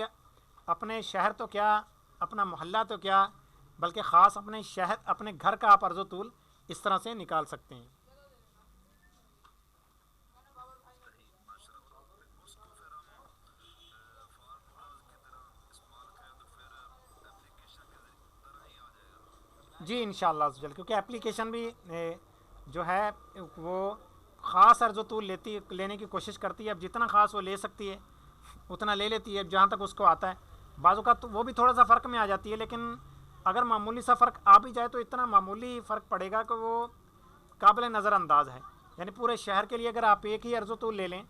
अपने शहर तो क्या, अपना मोहल्ला तो क्या, बल्कि ख़ास अपने शहर अपने घर का आप अर्ज़ तूल इस तरह से निकाल सकते हैं। جی انشاءاللہ عز وجل، کیونکہ اپلیکیشن بھی جو ہے وہ خاص عرض و طول لینے کی کوشش کرتی ہے. اب جتنا خاص وہ لے سکتی ہے اتنا لے لیتی ہے جہاں تک اس کو آتا ہے. بعض اوقات تو وہ بھی تھوڑا سا فرق میں آ جاتی ہے، لیکن اگر معمولی سا فرق آ بھی جائے تو اتنا معمولی فرق پڑے گا کہ وہ قابل نظر انداز ہے. یعنی پورے شہر کے لیے اگر آپ ایک ہی عرض و طول لے لیں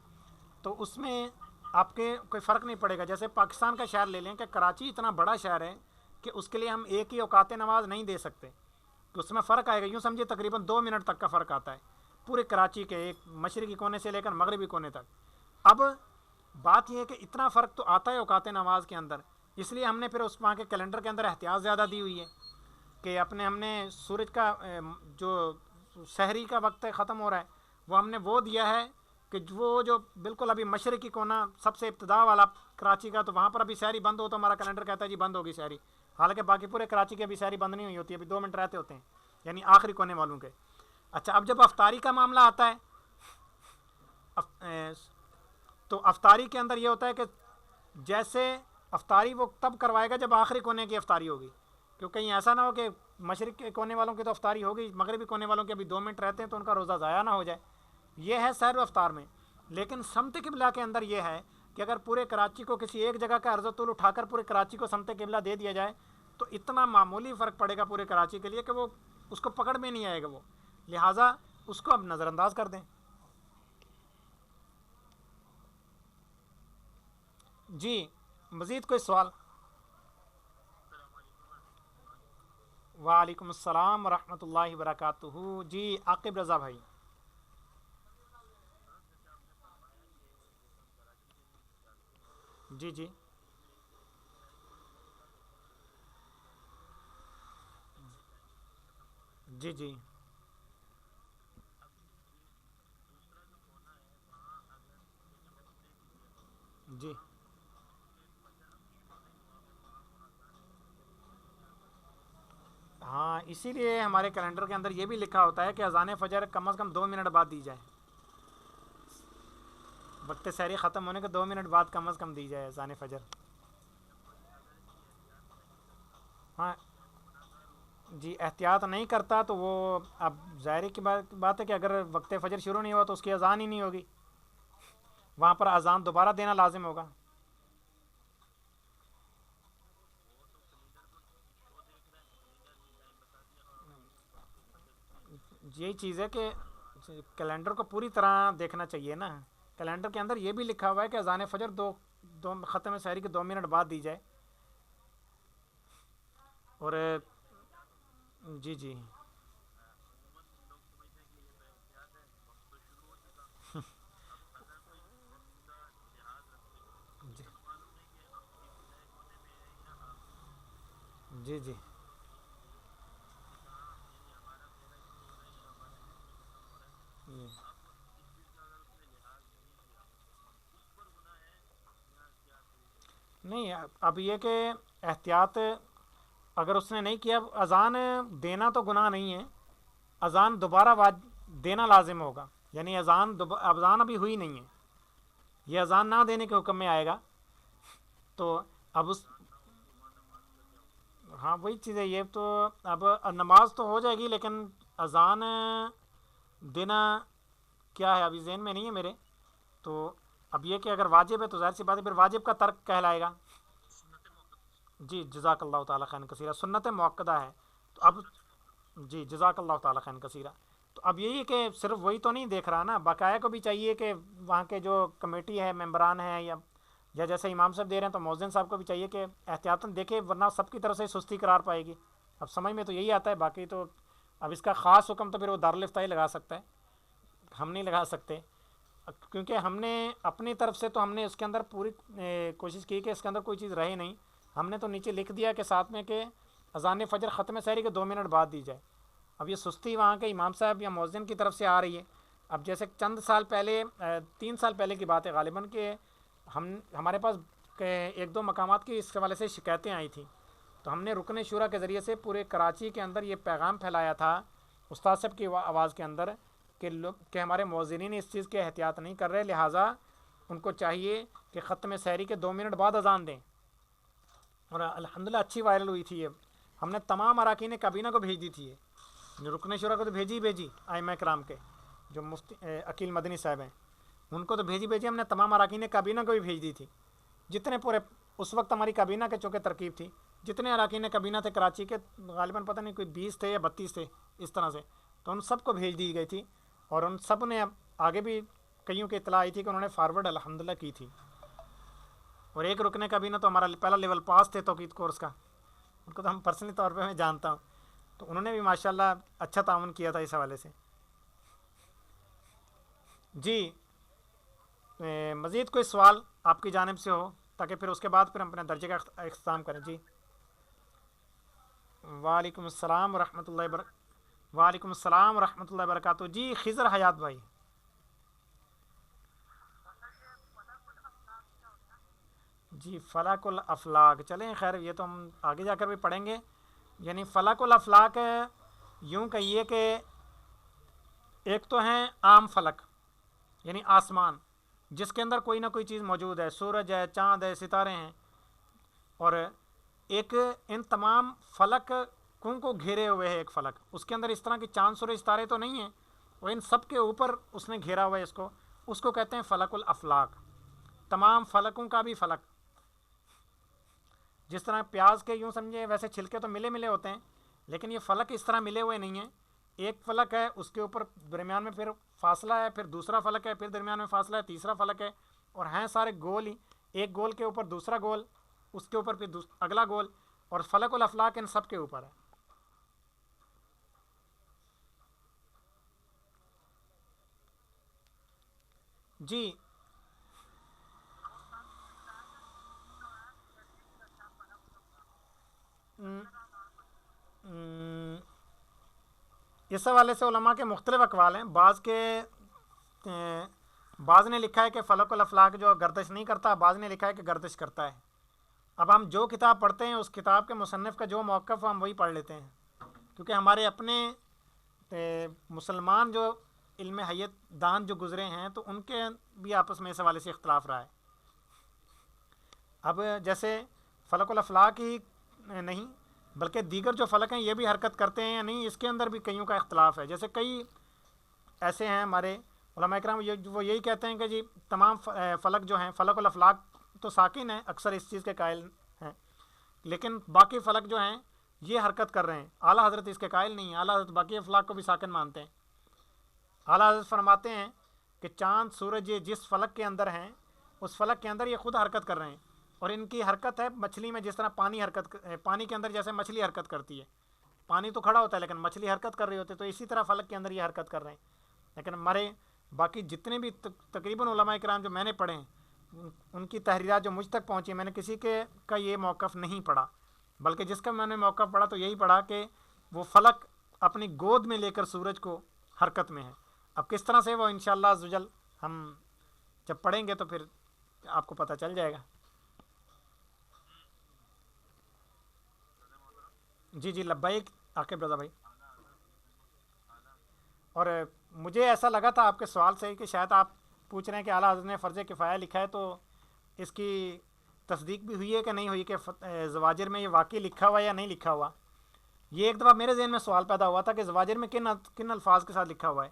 تو اس میں آپ کے کوئی فرق نہیں پڑے گا. جیسے پاکستان کا شہر لے لیں کہ کراچی اتنا بڑا شہر ہے کہ اس کے لیے ہم ایک ہی اوقات نماز نہیں دے سکتے، تو اس میں فرق آئے گا. یوں سمجھے تقریباً 2 منٹ تک کا فرق آتا ہے پورے کراچی کے ایک مشرقی کونے سے لے کر مغربی کونے تک. اب بات یہ ہے کہ اتنا فرق تو آتا ہے اوقات نماز کے اندر، اس لیے ہم نے پھر اس وہاں کے کیلنڈر کے اندر احتیاط زیادہ دی ہوئی ہے کہ ہم نے سورج کا جو سحری کا وقت ختم ہو رہا ہے وہ ہم نے وہ دیا ہے کہ وہ جو بالکل ابھی مشرقی کونا سب سے ابتدا والا کراچی کا، تو وہاں پر ابھی سحری بند ہو تو ہمارا کیلنڈر کہتا ہے جی بند ہوگی سحری، حالانکہ باقی پورے کراچی کی ابھی سحری بند نہیں ہوئی ہوتی، ابھی 2 منٹ رہتے ہوتے ہیں یعنی آخری کونے والوں کے. اچھا اب جب افطاری کا معاملہ آتا ہے تو افطاری کے اندر یہ ہوتا ہے کہ جیسے افطاری وہ تب کروائے گا جب آخری کونے کی افطاری ہوگی، کیونکہ کہیں ایسا نہ ہو کہ مشرق کے کونے والوں کی تو افطاری ہوگی، مغربی کونے والوں کے ابھی 2 منٹ رہتے ہیں تو ان کا روزہ ضائع نہ ہو جائے. یہ ہے سحر و افطار میں. لیکن سمت قبلہ کے اندر یہ ہے کہ اگر پورے کراچی کو کسی ایک جگہ کا عرض و طول اٹھا کر پورے کراچی کو سمت قبلہ دے دیا جائے تو اتنا معمولی فرق پڑے گا پورے کراچی کے لیے کہ وہ اس کو پکڑ میں نہیں آئے گا، وہ لہٰذا اس کو اب نظر انداز کر دیں. جی مزید کوئی سوال؟ وعلیکم السلام ورحمۃ اللہ وبرکاتہ. جی عاقب رضا بھائی. جی جی جی جی جی ہاں، اسی لیے ہمارے کیلنڈر کے اندر یہ بھی لکھا ہوتا ہے کہ اذان فجر کم از کم 2 منٹ بعد دی جائے. وقت سحری ختم ہونے کے 2 منٹ بعد کم از کم دی جائے اذان فجر. ہاں جی، احتیاط نہیں کرتا تو وہ اب ظاہر کی بات ہے کہ اگر وقت فجر شروع نہیں ہوا تو اس کی اذان ہی نہیں ہوگی، وہاں پر اذان دوبارہ دینا لازم ہوگا. یہی چیز ہے کہ کیلنڈر کو پوری طرح دیکھنا چاہیے نا. کیلنڈر کے اندر یہ بھی لکھا ہوا ہے کہ اذان فجر دو ختم سحری کے 2 منٹ بعد دی جائے. اور جی جی جی جی جی نہیں، اب یہ کہ احتیاط اگر اس نے نہیں کیا، اذان دینا تو گناہ نہیں ہے، اذان دوبارہ دینا لازم ہوگا. یعنی اذان ابھی ہوئی نہیں ہے، یہ اذان نہ دینے کے حکم میں آئے گا. تو اب ہاں وہی چیز ہے. یہ تو اب نماز تو ہو جائے گی لیکن اذان دینا کیا ہے ابھی ذہن میں نہیں ہے میرے. تو اب یہ کہ اگر واجب ہے تو ظاہر سی بات ہے پھر واجب کا ترک کہلائے گا. جی جزاک اللہ تعالیٰ خیر کثیرہ، سنت موقدہ ہے. تو اب جی جزاک اللہ تعالیٰ خیر کثیرہ. تو اب یہی کہ صرف وہی تو نہیں دیکھ رہا نا، بقایا کو بھی چاہیے کہ وہاں کے جو کمیٹی ہے، ممبران ہیں، یا جیسے امام صاحب دے رہے ہیں تو مؤذن صاحب کو بھی چاہیے کہ احتیاطاً دیکھے، ورنہ سب کی طرف سے سستی قرار پائے گی. اب سمجھ میں تو یہی آتا ہے، باقی تو اب اس کا خاص حکم تو پھر وہ دارالفتائی لگا سکتا ہے، ہم نہیں لگا سکتے. کیونکہ ہم نے اپنی طرف سے تو ہم نے اس کے اندر پوری کوشش کی کہ اس کے اندر کوئی چیز رہے نہیں. ہم نے تو نیچے لکھ دیا کہ ساتھ میں کہ اذان فجر ختم سحری کے 2 منٹ بعد دی جائے. اب یہ سستی وہاں کے امام صاحب یا مؤذن کی طرف سے آ رہی ہے. اب جیسے چند سال پہلے 3 سال پہلے کی بات ہے غالباً کہ ہمارے پاس 1-2 مقامات کی اس حوالے سے شکایتیں آئی تھیں، تو ہم نے رکن شورا کے ذریعے سے پورے کراچی کے اندر یہ پیغام پھیلایا تھا استاد صاحب کی آواز کے اندر کہ ہمارے مؤذنین اس چیز کے احتیاط نہیں کر رہے، لہٰذا ان کو چاہیے کہ ختم سحری کے 2 منٹ بعد اذان دیں. اور الحمدللہ اچھی وائرل ہوئی تھی یہ हमने तमाम अरकान काबीना को भेज दी थी, ये रुकन शुरा को तो भेजी आइमा कराम के जो मुफ्ती अकील मदनी साहब हैं उनको तो भेजी हमने, तमाम अरकान काबीना को भी भेज दी थी। जितने पूरे उस वक्त हमारी काबीना के चूँकि तरकीब थी, जितने अरकान काबीना थे कराची के, गालिबन पता नहीं कोई 20 थे या 32 थे इस तरह से, तो उन सब को भेज दी गई थी। और उन सब ने आगे भी कईयों की इतला आई थी कि उन्होंने फारवर्ड अल्हम्दुलिल्लाह की थी। और एक रुकने काबीना तो हमारा पहला लेवल पास थे तौकीद कोर्स का, उनको तो हम पर्सनली तौर पे मैं जानता हूँ, तो उन्होंने भी माशाल्लाह अच्छा ताउन किया था इस हवाले से। जी मज़ीद कोई सवाल आपकी जानिब से हो, ताकि फिर उसके बाद फिर हम अपने दर्जे का इख्तिताम करें। जी वालेकुम अस्सलाम वरहमतुल्लाहि वबरकातुहू। जी खिज़र हयात भाई, जी फ़लाकुल अफलाक, चलें खैर ये तो हम आगे जाकर भी पढ़ेंगे। यानी फ़लाकुल अफलाक यूँ कहिए कि एक तो हैं आम फ़लक यानी आसमान, जिसके अंदर कोई ना कोई चीज़ मौजूद है, सूरज है, चाँद है, सितारे हैं, और एक इन तमाम फ़लक को घेरे हुए है एक फ़लक, उसके अंदर इस तरह की चाँद सूरज सितारे तो नहीं हैं, और इन सब के ऊपर उसने घेरा हुआ है इसको, उसको कहते हैं फ़लकुल अफलाक। तमाम फ़लकों का भी फ़लक, जिस तरह प्याज के यूँ समझे वैसे छिलके तो मिले मिले होते हैं, लेकिन ये फ़लक इस तरह मिले हुए नहीं हैं। एक फ़लक है, उसके ऊपर दरमियान में फिर फासला है, फिर दूसरा फ़लक है, फिर दरमियान में फासला है, तीसरा फ़लक है, और हैं सारे गोल ही, एक गोल के ऊपर दूसरा गोल, उसके ऊपर फिर अगला गोल, और फ़लकुल अफलाक इन सब के ऊपर है। जी इस हवाले से उलमा के मुख्तलिफ अकवाल हैं। बाज़ ने लिखा है कि फ़लकुल अफलाक जो गर्दिश नहीं करता, बाज़ ने लिखा है कि गर्दिश करता है। अब हम जो किताब पढ़ते हैं उस किताब के मुसन्निफ़ का जो मौक़िफ़ हम वही पढ़ लेते हैं, क्योंकि हमारे अपने मुसलमान जो इल्म हय्यत दान जो गुज़रे हैं तो उनके भी आपस में इस हवाले से इख्तलाफ रहा है। अब जैसे फ़लकुल अफलाक ही नहीं बल्कि दीगर जो फ़लक हैं ये भी हरकत करते हैं या नहीं, इसके अंदर भी कईयों का इख्तलाफ है। जैसे कई ऐसे हैं हमारे उलमा इकराम, वो यही कहते हैं कि जी तमाम फ़लक जो हैं, फ़लकुल अफलाक तो साकिन हैं, अक्सर इस चीज़ के कायल हैं, लेकिन बाकी फ़लक जो हैं ये हरकत कर रहे हैं। आला हज़रत इसके कायल नहीं है, आला हज़रत बाकी अफलाक को भी साकिन मानते हैं। आला हज़रत फरमाते हैं कि चाँद सूरज ये जिस फ़लक के अंदर हैं उस फ़लक के अंदर ये ख़ुद हरकत कर रहे हैं, और इनकी हरकत है मछली में, जिस तरह पानी के अंदर जैसे मछली हरकत करती है, पानी तो खड़ा होता है लेकिन मछली हरकत कर रही होती है, तो इसी तरह फ़लक के अंदर ये हरकत कर रहे हैं। लेकिन हमारे बाकी जितने भी तकरीबन उलमा इकराम जो मैंने पढ़े हैं, उनकी तहरीरात जो मुझ तक पहुँची, मैंने किसी के का ये मौक़िफ़ नहीं पढ़ा, बल्कि जिसका मैंने मौक़िफ़ पढ़ा तो यही पढ़ा कि वो फ़लक अपनी गोद में लेकर सूरज को हरकत में है। अब किस तरह से वो इंशाअल्लाह अज़्ज़वजल हम जब पढ़ेंगे तो फिर आपको पता चल जाएगा। जी जी लब्बैक आकिब रज़ा भाई। और मुझे ऐसा लगा था आपके सवाल से कि शायद आप पूछ रहे हैं कि आला हज़रत ने फ़र्ज़ किफ़ाया लिखा है, तो इसकी तस्दीक भी हुई है कि नहीं हुई कि ज़वाजिर में ये वाकई लिखा हुआ है या नहीं लिखा हुआ। ये एक दफ़ा मेरे ज़हन में सवाल पैदा हुआ था कि ज़वाजिर में किन किन अल्फाज के साथ लिखा हुआ है,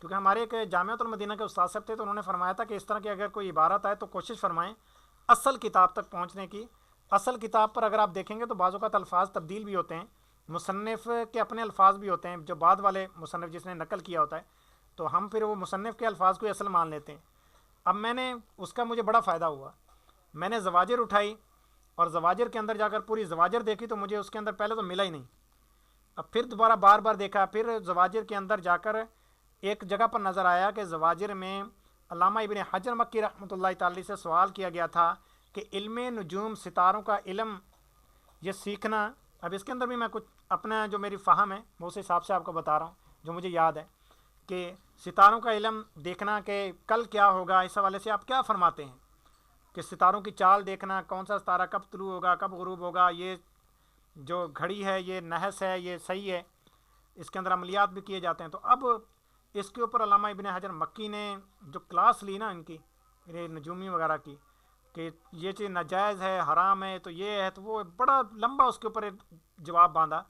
क्योंकि हमारे एक जामिअतुल मदीना के उस्ताद साहब थे, तो उन्होंने फरमाया था कि इस तरह की अगर कोई इबारत आए तो कोशिश फरमाएँ असल किताब तक पहुँचने की। असल किताब पर अगर आप देखेंगे तो बाज़ औक़ात अल्फाज तब्दील भी होते हैं, मुसन्निफ़ के अपने अल्फाज भी होते हैं जो बाद वाले मुसन्निफ़ जिसने नकल किया होता है, तो हम फिर वो मुसन्निफ़ के अल्फाज को असल मान लेते हैं। अब मुझे बड़ा फ़ायदा हुआ, मैंने ज़वाजिर उठाई और ज़वाजिर के अंदर जाकर पूरी ज़वाजिर देखी तो मुझे उसके अंदर पहले तो मिला ही नहीं। अब फिर दोबारा बार बार देखा, फिर ज़वाजिर के अंदर जाकर एक जगह पर नज़र आया कि ज़वाजिर में अल्लामा इब्न हजर मक्की रहमतुल्लाहि तआला से सवाल किया गया था कि इल्म नुजूम सितारों का इल्म ये सीखना। अब इसके अंदर भी मैं कुछ अपना जो मेरी फ़हम है मैं उस हिसाब से आपको बता रहा हूँ, जो मुझे याद है कि सितारों का इल्म देखना कि कल क्या होगा, इस हवाले से आप क्या फ़रमाते हैं कि सितारों की चाल देखना, कौन सा सितारा कब तुलू होगा कब गुरूब होगा, ये जो घड़ी है ये नहस है ये सही है, इसके अंदर अमलियात भी किए जाते हैं। तो अब इसके ऊपर अल्लामा इब्न हजर मक्की ने जो क्लास ली ना इनकी ये नजूमी वगैरह की कि ये चीज़ नाजायज़ है हराम है तो ये है, तो वो बड़ा लंबा उसके ऊपर जवाब बांधा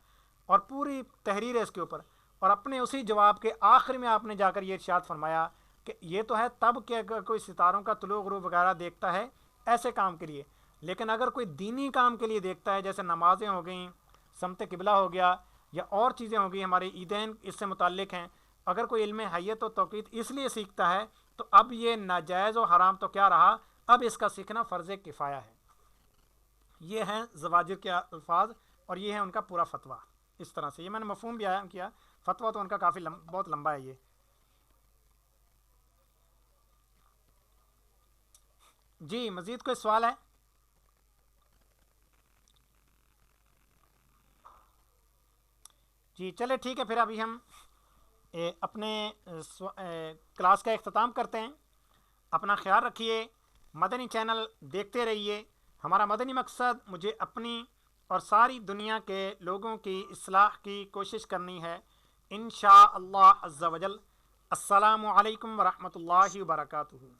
और पूरी तहरीर है इसके ऊपर, और अपने उसी जवाब के आखिर में आपने जाकर ये इरशाद फरमाया कि ये तो है तब कि अगर कोई सितारों का तुलू गुरूब वगैरह देखता है ऐसे काम के लिए, लेकिन अगर कोई दीनी काम के लिए देखता है, जैसे नमाज़ें हो गई, समत किबला हो गया, या और चीज़ें हो गई, हमारे ईदैन इससे मुताल्लिक हैं, अगर कोई इल्म हय्यत व तौक़ीद इसलिए सीखता है तो अब ये नाजायज़ व हराम तो क्या रहा, अब इसका सीखना फ़र्ज़ किफ़ाया है। ये हैं ज़वाजिर के अल्फाज और ये है उनका पूरा फतवा। इस तरह से ये मैंने मफ़हूम भी बयान किया, फतवा तो उनका काफ़ी बहुत लंबा है ये। जी मज़ीद कोई सवाल है? जी चले ठीक है, फिर अभी हम अपने क्लास का इख्तिताम करते हैं। अपना ख्याल रखिए, मदनी चैनल देखते रहिए। हमारा मदनी मकसद मुझे अपनी और सारी दुनिया के लोगों की इस्लाह की कोशिश करनी है, इंशा अल्लाह अज़्ज़ा वजल। अस्सलामु अलैकुम व रहमतुल्लाहि व बरकातुहू।